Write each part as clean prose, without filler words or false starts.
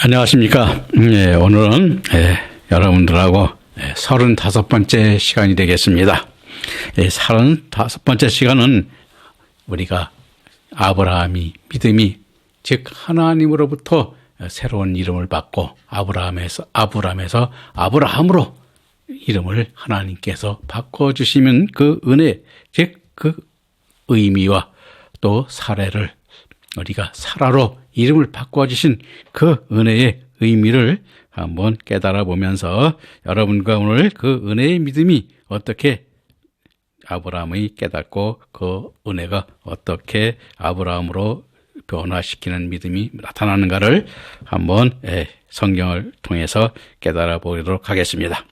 안녕하십니까. 오늘은 여러분들하고 35번째 시간이 되겠습니다. 35번째 시간은 우리가 아브라함이 믿음이 즉 하나님으로부터 새로운 이름을 받고 아브라함에서 아브라함으로 이름을 하나님께서 바꿔주시면 그 은혜 즉 그 의미와 또 사례를 우리가 사라로 이름을 바꿔주신 그 은혜의 의미를 한번 깨달아 보면서 여러분과 오늘 그 은혜의 믿음이 어떻게 아브라함이 깨닫고 그 은혜가 어떻게 아브라함으로 변화시키는 믿음이 나타나는가를 한번 성경을 통해서 깨달아 보도록 하겠습니다.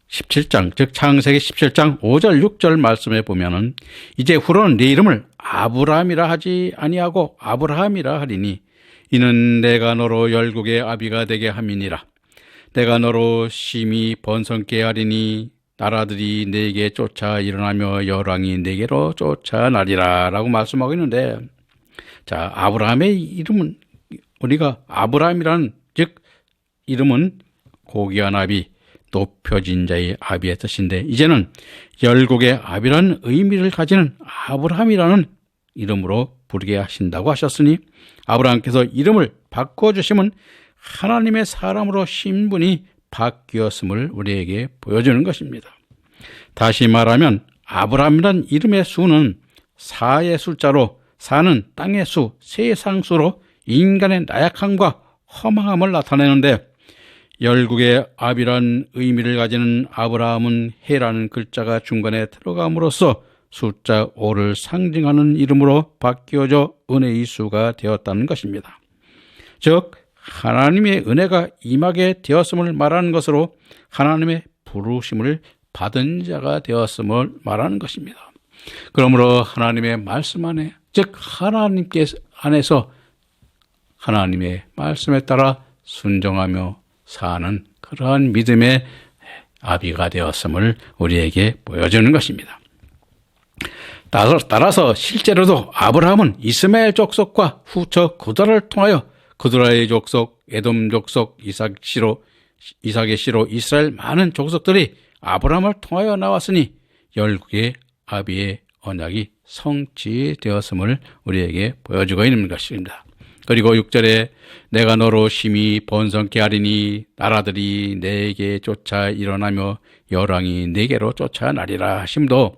17장 즉 창세기 17장 5절 6절 말씀에 보면은 이제 후로는 네 이름을 아브라함이라 하지 아니하고 아브라함이라 하리니 이는 내가 너로 열국의 아비가 되게 함이니라. 내가 너로 심히 번성케 하리니 나라들이 네게 쫓아 일어나며 열왕이 네게로 쫓아나리라 라고 말씀하고 있는데, 자, 아브라함의 이름은 우리가 아브라함이라는 즉 이름은 고귀한 아비 높여진 자의 아비의 뜻인데, 이제는 열국의 아비라는 의미를 가지는 아브라함이라는 이름으로 부르게 하신다고 하셨으니 아브라함께서 이름을 바꿔주시면 하나님의 사람으로 신분이 바뀌었음을 우리에게 보여주는 것입니다. 다시 말하면 아브라함이라는 이름의 수는 사의 숫자로, 사는 땅의 수, 세상 수로 인간의 나약함과 허망함을 나타내는데, 열국의 아비란 의미를 가지는 아브라함은 해라는 글자가 중간에 들어감으로써 숫자 5를 상징하는 이름으로 바뀌어져 은혜의 수가 되었다는 것입니다. 즉 하나님의 은혜가 임하게 되었음을 말하는 것으로 하나님의 부르심을 받은 자가 되었음을 말하는 것입니다. 그러므로 하나님의 말씀 안에, 즉 하나님께 안에서 하나님의 말씀에 따라 순종하며 사는 그러한 믿음의 아비가 되었음을 우리에게 보여주는 것입니다. 따라서 실제로도 아브라함은 이스마엘 족속과 후처 그드라를 통하여 그드라의 족속, 에돔 족속, 이삭의 씨로 이스라엘 많은 족속들이 아브라함을 통하여 나왔으니 열국의 아비의 언약이 성취되었음을 우리에게 보여주고 있는 것입니다. 그리고 6절에 내가 너로 심히 번성케 하리니 나라들이 네게 쫓아 일어나며 열왕이 네게로 쫓아나리라 하심도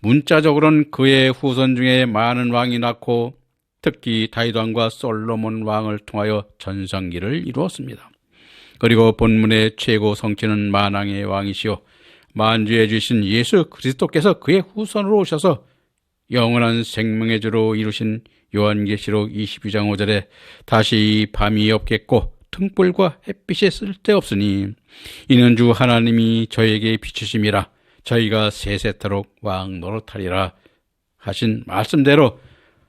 문자적으로는 그의 후손 중에 많은 왕이 낳고 특히 다윗 왕과 솔로몬 왕을 통하여 전성기를 이루었습니다. 그리고 본문의 최고 성취는 만왕의 왕이시오 만주의 주신 예수 그리스도께서 그의 후손으로 오셔서 영원한 생명의 주로 이루신 요한계시록 22장 5절에 다시 밤이 없겠고 등불과 햇빛이 쓸데없으니 이는 주 하나님이 저에게 비추심이라 저희가 세세토록 왕 노릇하리라 하신 말씀대로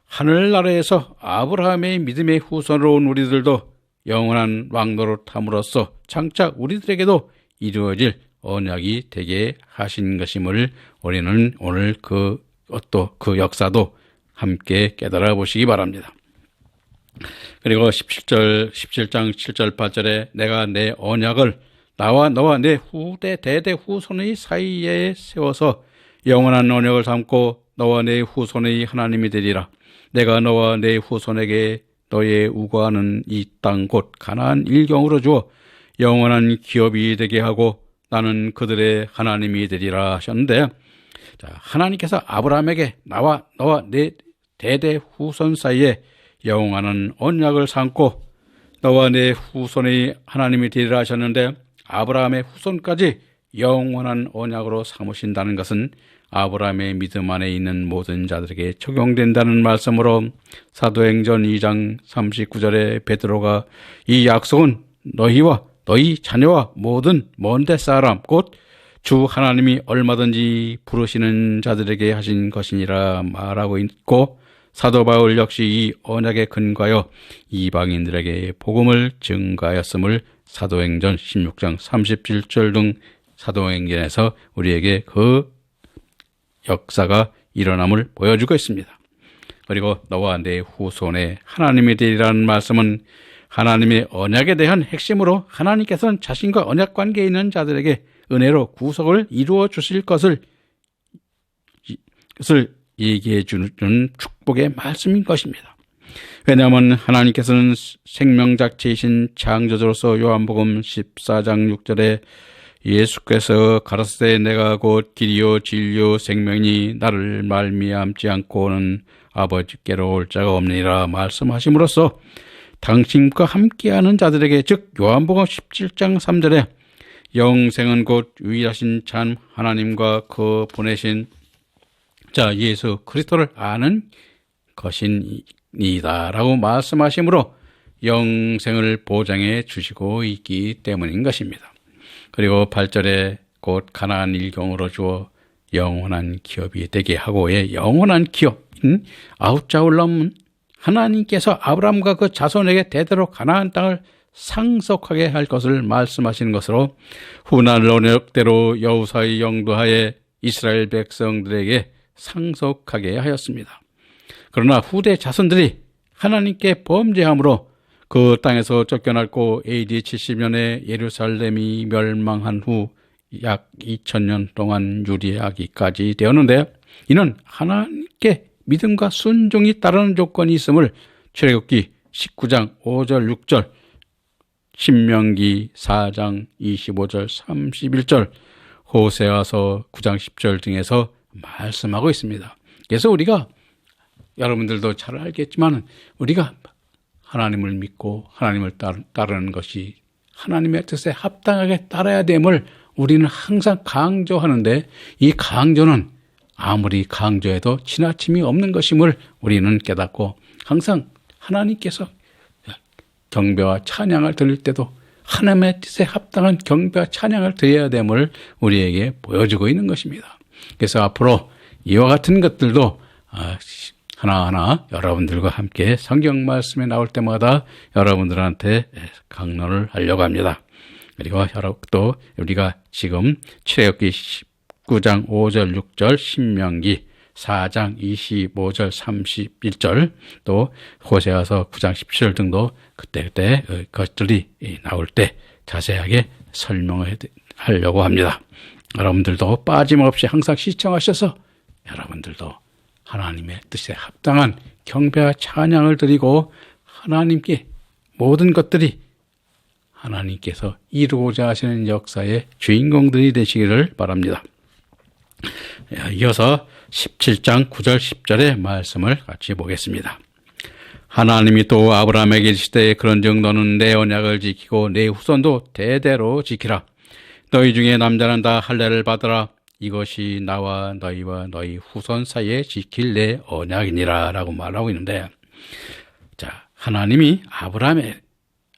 하늘나라에서 아브라함의 믿음의 후손으로 온 우리들도 영원한 왕 노릇함으로써 장차 우리들에게도 이루어질 언약이 되게 하신 것임을 우리는 오늘 그 역사도 함께 깨달아 보시기 바랍니다. 그리고 17장 7절 8절에 내가 내 언약을 나와 너와 내 후대 대대 후손의 사이에 세워서 영원한 언약을 삼고 너와 내 후손의 하나님이 되리라. 내가 너와 내 후손에게 너의 우거하는 이 땅 곧 가나안 일경으로 주어 영원한 기업이 되게 하고 나는 그들의 하나님이 되리라 하셨는데, 자, 하나님께서 아브라함에게 나와 너와 내 대대 후손 사이에 영원한 언약을 삼고 너와 내 후손의 하나님이 되리라 하셨는데, 아브라함의 후손까지 영원한 언약으로 삼으신다는 것은 아브라함의 믿음 안에 있는 모든 자들에게 적용된다는 말씀으로 사도행전 2장 39절에 베드로가 이 약속은 너희와 너희 자녀와 모든 먼데 사람 곧 주 하나님이 얼마든지 부르시는 자들에게 하신 것이니라 말하고 있고, 사도 바울 역시 이 언약에 근거하여 이방인들에게 복음을 증가하였음을 사도행전 16장 37절 등 사도행전에서 우리에게 그 역사가 일어남을 보여주고 있습니다. 그리고 너와 내 후손의 하나님이 되리라는 말씀은 하나님의 언약에 대한 핵심으로 하나님께서는 자신과 언약 관계에 있는 자들에게 은혜로 구속을 이루어 주실 것을 얘기해 주는 축복의 말씀인 것입니다. 왜냐하면 하나님께서는 생명작체이신 창조주로서 요한복음 14장 6절에 예수께서 가라사대 내가 곧 길이요 진리요 생명이 나를 말미암지 않고는 아버지께로 올 자가 없느니라 말씀하심으로써 당신과 함께하는 자들에게, 즉 요한복음 17장 3절에 영생은 곧 유일하신 참 하나님과 그 보내신 자 예수 그리스도를 아는 것이니이다 라고 말씀하시므로 영생을 보장해 주시고 있기 때문인 것입니다. 그리고 8절에 곧 가나안 일경으로 주어 영원한 기업이 되게 하고의 영원한 기업인 아웃자울람은 하나님께서 아브라함과 그 자손에게 대대로 가나안 땅을 상속하게 할 것을 말씀하시는 것으로 후난 언약대로 여호사의 영도하에 이스라엘 백성들에게 상속하게 하였습니다. 그러나 후대 자손들이 하나님께 범죄함으로 그 땅에서 쫓겨났고 AD 70년에 예루살렘이 멸망한 후 약 2000년 동안 유리하기까지 되었는데, 이는 하나님께 믿음과 순종이 따르는 조건이 있음을 출애굽기 19장 5절 6절, 신명기 4장 25절 31절, 호세아서 9장 10절 등에서 말씀하고 있습니다. 그래서 우리가, 여러분들도 잘 알겠지만, 우리가 하나님을 믿고 하나님을 따르는 것이 하나님의 뜻에 합당하게 따라야 됨을 우리는 항상 강조하는데, 이 강조는 아무리 강조해도 지나침이 없는 것임을 우리는 깨닫고, 항상 하나님께서 경배와 찬양을 드릴 때도 하나님의 뜻에 합당한 경배와 찬양을 드려야 됨을 우리에게 보여주고 있는 것입니다. 그래서 앞으로 이와 같은 것들도 하나하나 여러분들과 함께 성경 말씀에 나올 때마다 여러분들한테 강론을 하려고 합니다. 그리고 또 우리가 지금 출애굽기 19장 5절 6절, 신명기 4장 25절 31절, 또 호세아서 9장 17절 등도 그때그때 것들이 나올 때 자세하게 설명을 하려고 합니다. 여러분들도 빠짐없이 항상 시청하셔서 여러분들도 하나님의 뜻에 합당한 경배와 찬양을 드리고 하나님께 모든 것들이 하나님께서 이루고자 하시는 역사의 주인공들이 되시기를 바랍니다. 이어서 17장 9절 10절의 말씀을 같이 보겠습니다. 하나님이 또 아브라함에게 이르시되 그런즉 너는 내 언약을 지키고 내 후손도 대대로 지키라. 너희 중에 남자는 다 할례를 받으라. 이것이 나와 너희와 너희 후손 사이에 지킬 내 언약이니라 라고 말하고 있는데, 자, 하나님이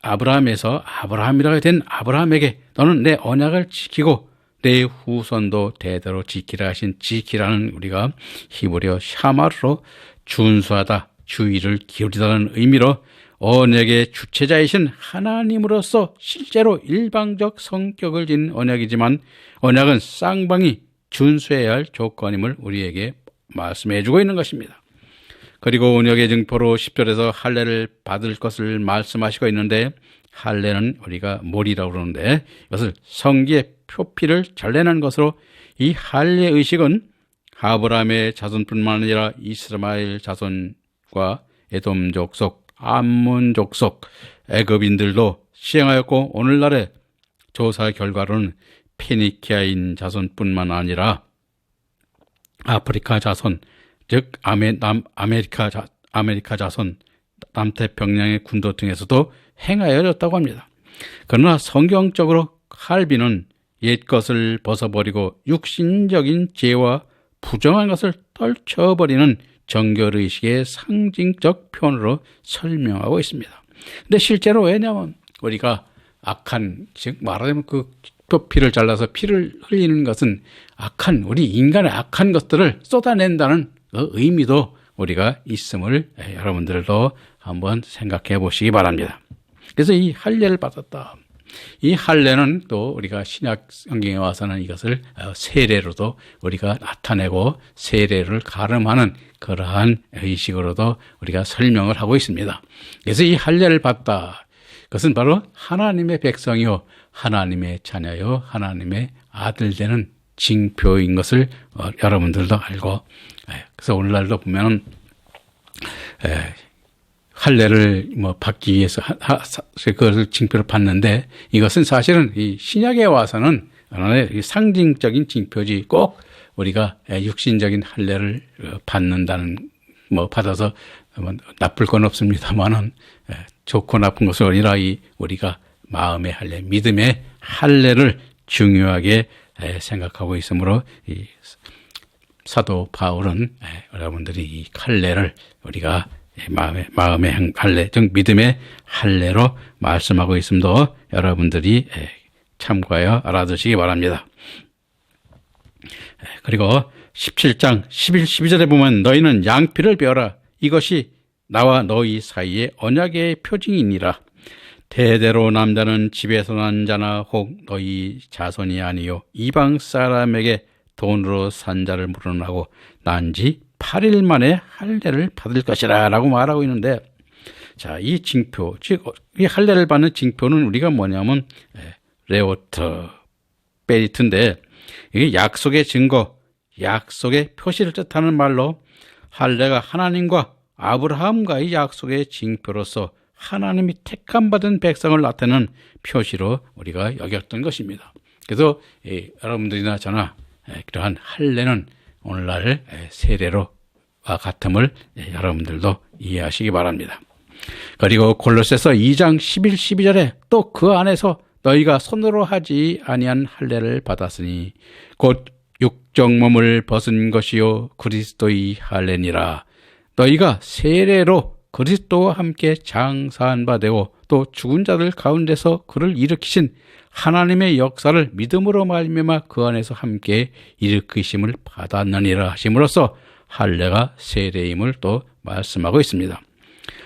아브라함에서 아브라함이라고 된 아브라함에게 너는 내 언약을 지키고 내 후손도 대대로 지키라 하신 지키라는, 우리가 히브리어 샤마르로 준수하다, 주의를 기울이다는 의미로 언약의 주체자이신 하나님으로서 실제로 일방적 성격을 지닌 언약이지만, 언약은 쌍방이 준수해야 할 조건임을 우리에게 말씀해 주고 있는 것입니다. 그리고 언약의 증표로 10절에서 할례를 받을 것을 말씀하시고 있는데, 할례는 우리가 몰이라고 그러는데 이것을 성기의 표피를 잘라낸 것으로, 이 할례 의식은 아브라함의 자손뿐만 아니라 이스마엘 자손과 에돔 족속, 암몬 족속, 애굽인들도 시행하였고, 오늘날의 조사 결과로는 페니키아인 자손뿐만 아니라 아프리카 자손, 즉 아메리카 자손, 남태평양의 군도 등에서도 행하여졌다고 합니다. 그러나 성경적으로 할비는 옛것을 벗어버리고 육신적인 죄와 부정한 것을 떨쳐버리는 정결의식의 상징적 표현으로 설명하고 있습니다. 근데 실제로 왜냐하면 우리가 악한, 즉 말하자면 그 표피를 잘라서 피를 흘리는 것은 악한, 우리 인간의 악한 것들을 쏟아낸다는 그 의미도 우리가 있음을 여러분들도 한번 생각해 보시기 바랍니다. 그래서 이 할례를 받았다. 이 할례는 또 우리가 신약 성경에 와서는 이것을 세례로도 우리가 나타내고 세례를 가름하는 그러한 의식으로도 우리가 설명을 하고 있습니다. 그래서 이 할례를 받다, 그것은 바로 하나님의 백성이요, 하나님의 자녀요, 하나님의 아들 되는 징표인 것을 여러분들도 알고, 그래서 오늘날도 보면은 할례를 받기 위해서 그것을 징표를 받는데, 이것은 사실은 이 신약에 와서는 하나의 상징적인 징표지, 꼭 우리가 육신적인 할례를 받는다는 받아서 나쁠 건 없습니다만은 좋고 나쁜 것은 아니라 우리가 마음의 할례, 믿음의 할례를 중요하게 생각하고 있으므로 이 사도 바울은 여러분들이 이 할례를 우리가 마음의 할례, 즉 믿음의 할례로 말씀하고 있음도 여러분들이 참고하여 알아두시기 바랍니다. 그리고 17장 11, 12절에 보면 너희는 양피를 베어라. 이것이 나와 너희 사이의 언약의 표징이니라. 대대로 남자는 집에서 난 자나 혹 너희 자손이 아니요 이방 사람에게 돈으로 산 자를 물어나고 난 지 8일 만에 할례를 받을 것이라 라고 말하고 있는데, 자, 이 징표, 즉 이 할례를 받는 징표는 우리가 뭐냐면 레오터 베리트인데, 이게 약속의 증거, 약속의 표시를 뜻하는 말로 할례가 하나님과 아브라함과의 약속의 징표로서 하나님이 택함 받은 백성을 나타내는 표시로 우리가 여겼던 것입니다. 그래서 여러분들이나 저나 그러한 할례는 오늘날 세례로와 같음을 여러분들도 이해하시기 바랍니다. 그리고 골로새서 2장 11, 12절에 또 그 안에서 너희가 손으로 하지 아니한 할례를 받았으니 곧 육적 몸을 벗은 것이요 그리스도의 할례니라. 너희가 세례로 그리스도와 함께 장사한 바 되고 또 죽은 자들 가운데서 그를 일으키신 하나님의 역사를 믿음으로 말미암아 그 안에서 함께 일으키심을 받았느니라 하심으로써 할례가 세례임을 또 말씀하고 있습니다.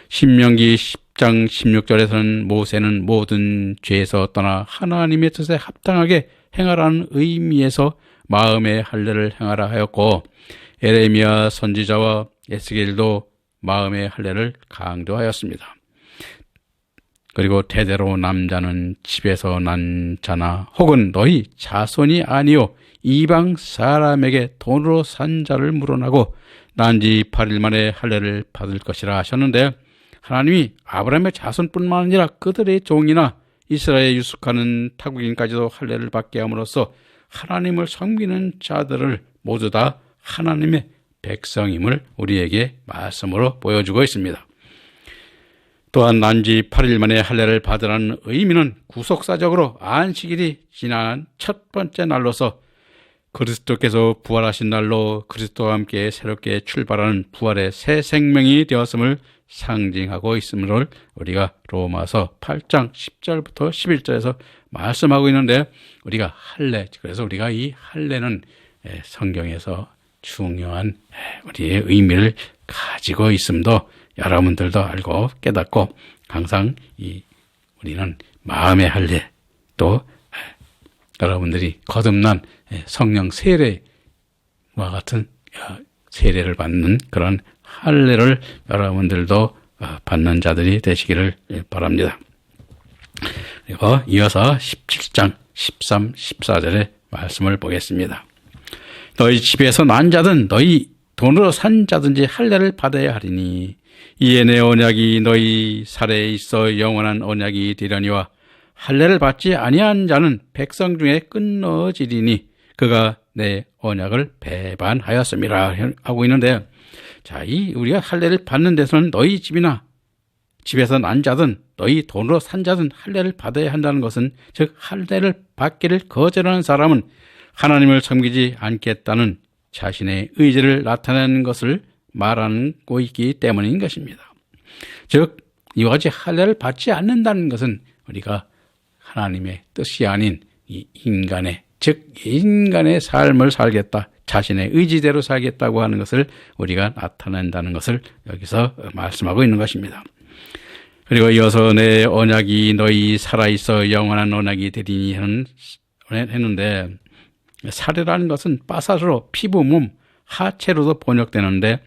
신명기 10장 16절에서는 모세는 모든 죄에서 떠나 하나님의 뜻에 합당하게 행하라는 의미에서 마음의 할례를 행하라 하였고, 에레미야 선지자와 에스겔도 마음의 할례를 강조하였습니다. 그리고 대대로 남자는 집에서 난 자나 혹은 너희 자손이 아니요 이방 사람에게 돈으로 산 자를 물어나고 난 지 8일 만에 할례를 받을 것이라 하셨는데, 하나님이 아브라함의 자손뿐만 아니라 그들의 종이나 이스라엘에 유숙하는 타국인까지도 할례를 받게 함으로써 하나님을 섬기는 자들을 모두 다 하나님의 백성임을 우리에게 말씀으로 보여주고 있습니다. 또한 난지 8일 만에 할례를 받으라는 의미는 구속사적으로 안식일이 지난 첫 번째 날로서 그리스도께서 부활하신 날로 그리스도와 함께 새롭게 출발하는 부활의 새 생명이 되었음을 상징하고 있음을 우리가 로마서 8장 10절부터 11절에서 말씀하고 있는데, 우리가 할례, 그래서 우리가 이 할례는 성경에서 중요한 우리의 의미를 가지고 있음도 여러분들도 알고 깨닫고, 항상 우리는 마음의 할례, 또 여러분들이 거듭난 성령 세례와 같은 세례를 받는 그런 할례를 여러분들도 받는 자들이 되시기를 바랍니다. 그리고 이어서 17장 13, 14절의 말씀을 보겠습니다. 너희 집에서 난 자든 너희 돈으로 산 자든지 할례를 받아야 하리니 이에 내 언약이 너희 살에 있어 영원한 언약이 되려니와 할례를 받지 아니한 자는 백성 중에 끊어지리니 그가 내 언약을 배반하였음이라 하고 있는데, 자, 우리가 할례를 받는 데서는 너희 집이나 집에서 난 자든 너희 돈으로 산 자든 할례를 받아야 한다는 것은, 즉 할례를 받기를 거절하는 사람은 하나님을 섬기지 않겠다는 자신의 의지를 나타내는 것을 말하고 있기 때문인 것입니다. 즉 이와 같이 할례를 받지 않는다는 것은 우리가 하나님의 뜻이 아닌 이 인간의, 즉 인간의 삶을 살겠다, 자신의 의지대로 살겠다고 하는 것을 우리가 나타낸다는 것을 여기서 말씀하고 있는 것입니다. 그리고 이어서 내 언약이 너희 살아있어 영원한 언약이 되리니 했는데, 살이라는 것은 빠사로 피부, 몸, 하체로도 번역되는데,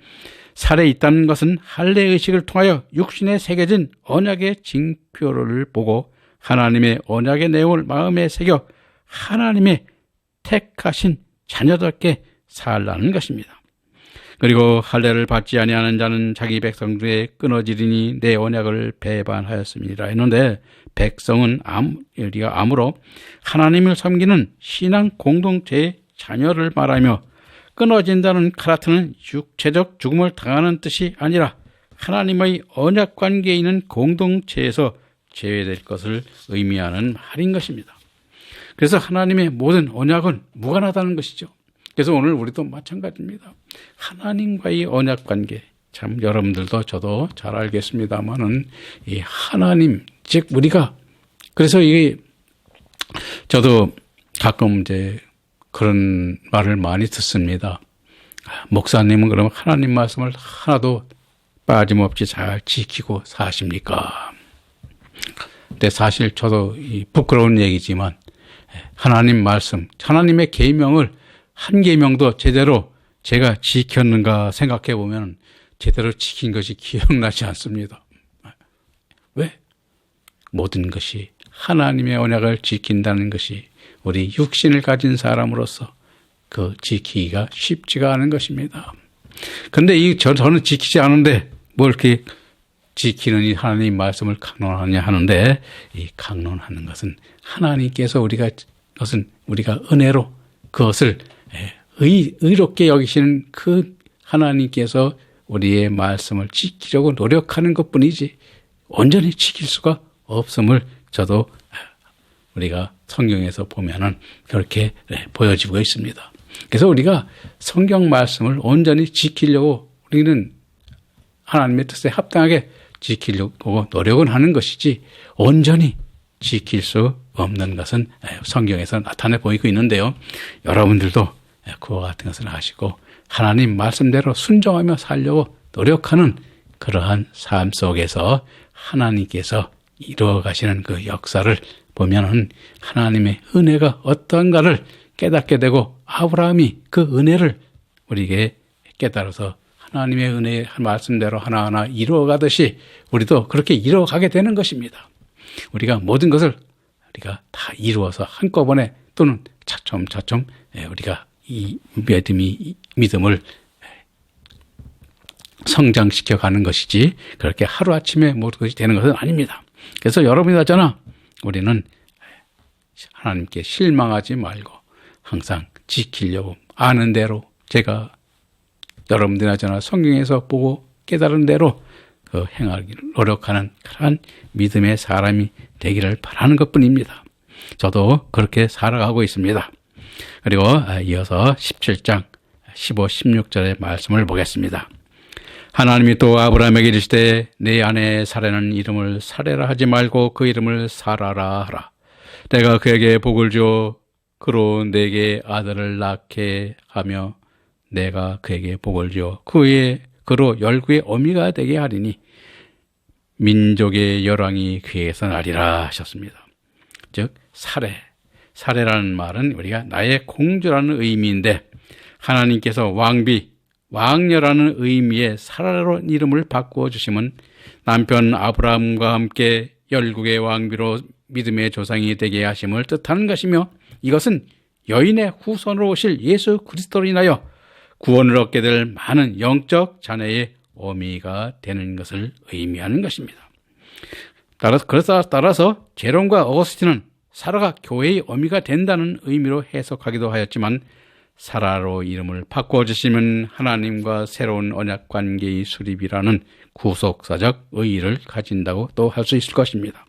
살에 있다는 것은 할례 의식을 통하여 육신에 새겨진 언약의 징표를 보고 하나님의 언약의 내용을 마음에 새겨 하나님의 택하신 자녀답게 살라는 것입니다. 그리고 할례를 받지 아니하는 자는 자기 백성 중에 끊어지리니 내 언약을 배반하였습니다 했는데, 백성은 우리가 아무로 하나님을 섬기는 신앙 공동체의 자녀를 말하며, 끊어진다는 카라트는 육체적 죽음을 당하는 뜻이 아니라 하나님의 언약 관계에 있는 공동체에서 제외될 것을 의미하는 말인 것입니다. 그래서 하나님의 모든 언약은 무관하다는 것이죠. 그래서 오늘 우리도 마찬가지입니다. 하나님과의 언약 관계, 참 여러분들도 저도 잘 알겠습니다만은 이 하나님, 즉 우리가, 그래서 이게 저도 가끔 이제 그런 말을 많이 듣습니다. 목사님은 그러면 하나님 말씀을 하나도 빠짐없이 잘 지키고 사십니까? 근데 사실 저도 부끄러운 얘기지만 하나님 말씀, 하나님의 계명을 한 계명도 제대로 제가 지켰는가 생각해 보면 제대로 지킨 것이 기억나지 않습니다. 왜? 모든 것이 하나님의 언약을 지킨다는 것이 우리 육신을 가진 사람으로서 그 지키기가 쉽지가 않은 것입니다. 그런데 저는 지키지 않은데 뭐 이렇게 지키는 이 하나님 말씀을 강론하냐 하는데, 이 강론하는 것은 하나님께서 우리가 은혜로 그것을 의롭게 여기시는 그 하나님께서 우리의 말씀을 지키려고 노력하는 것뿐이지 온전히 지킬 수가 없음을 저도 우리가 성경에서 보면은 그렇게 보여지고 있습니다. 그래서 우리가 성경 말씀을 온전히 지키려고 우리는 하나님의 뜻에 합당하게 지키려고 노력은 하는 것이지 온전히 지킬 수 없는 것은 성경에서 나타내 보이고 있는데요. 여러분들도 그와 같은 것을 아시고 하나님 말씀대로 순종하며 살려고 노력하는 그러한 삶 속에서 하나님께서 이루어 가시는 그 역사를 보면은 하나님의 은혜가 어떠한가를 깨닫게 되고, 아브라함이 그 은혜를 우리에게 깨달아서 하나님의 은혜의 말씀대로 하나하나 이루어가듯이 우리도 그렇게 이루어가게 되는 것입니다. 우리가 모든 것을 우리가 다 이루어서 한꺼번에 또는 차츰차츰 우리가 이 믿음을 성장시켜 가는 것이지 그렇게 하루아침에 모든 것이 되는 것은 아닙니다. 그래서 여러분이 저나 우리는 하나님께 실망하지 말고 항상 지키려고 아는 대로, 제가 여러분들이나 저나 성경에서 보고 깨달은 대로 그 행하기를 노력하는 그러한 믿음의 사람이 되기를 바라는 것뿐입니다. 저도 그렇게 살아가고 있습니다. 그리고 이어서 17장 15, 16절의 말씀을 보겠습니다. 하나님이 또 아브라함에게 이르시되 내 아내 사라는 이름을 사레라 하지 말고 그 이름을 사라라 하라. 내가 그에게 복을 주어 그로 내게 아들을 낳게 하며 내가 그에게 복을 주어 그로 열국의 어미가 되게 하리니 민족의 열왕이 그에게서 나리라 하셨습니다. 즉 사레라는 말은 우리가 나의 공주라는 의미인데, 하나님께서 왕녀라는 의미의 사라로 이름을 바꾸어 주시면 남편 아브라함과 함께 열국의 왕비로 믿음의 조상이 되게 하심을 뜻하는 것이며, 이것은 여인의 후손으로 오실 예수 그리스도로 인하여 구원을 얻게 될 많은 영적 자녀의 어미가 되는 것을 의미하는 것입니다. 따라서 제롬과 어거스틴은 사라가 교회의 어미가 된다는 의미로 해석하기도 하였지만, 사라로 이름을 바꿔주시면 하나님과 새로운 언약 관계의 수립이라는 구속사적 의의를 가진다고 또 할 수 있을 것입니다.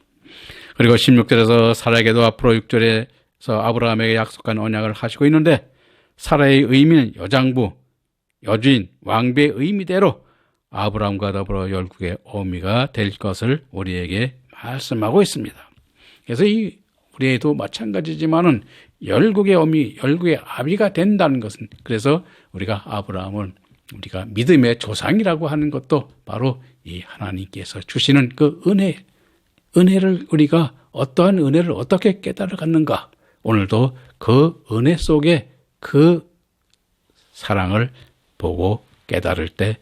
그리고 16절에서 사라에게도 앞으로 6절에서 아브라함에게 약속한 언약을 하시고 있는데, 사라의 의미는 여장부, 여주인, 왕비의 의미대로 아브라함과 더불어 열국의 어미가 될 것을 우리에게 말씀하고 있습니다. 그래서 우리에도 마찬가지지만은 열국의 어미, 열국의 아비가 된다는 것은, 그래서 우리가 아브라함을 우리가 믿음의 조상이라고 하는 것도 바로 이 하나님께서 주시는 그 은혜를 우리가 어떠한 은혜를 어떻게 깨달아갔는가, 오늘도 그 은혜 속에 그 사랑을 보고 깨달을 때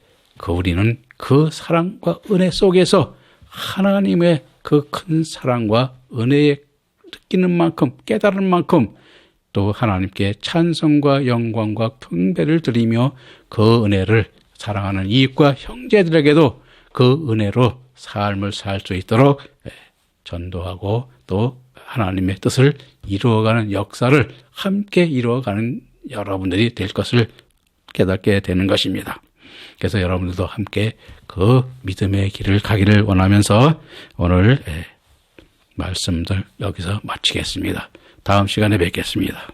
우리는 그 사랑과 은혜 속에서 하나님의 그 큰 사랑과 은혜에 느끼는 만큼, 깨달은 만큼 또 하나님께 찬송과 영광과 경배를 드리며 그 은혜를 사랑하는 이웃과 형제들에게도 그 은혜로 삶을 살 수 있도록 전도하고 또 하나님의 뜻을 이루어가는 역사를 함께 이루어가는 여러분들이 될 것을 깨닫게 되는 것입니다. 그래서 여러분들도 함께 그 믿음의 길을 가기를 원하면서 오늘 말씀들 여기서 마치겠습니다. 다음 시간에 뵙겠습니다.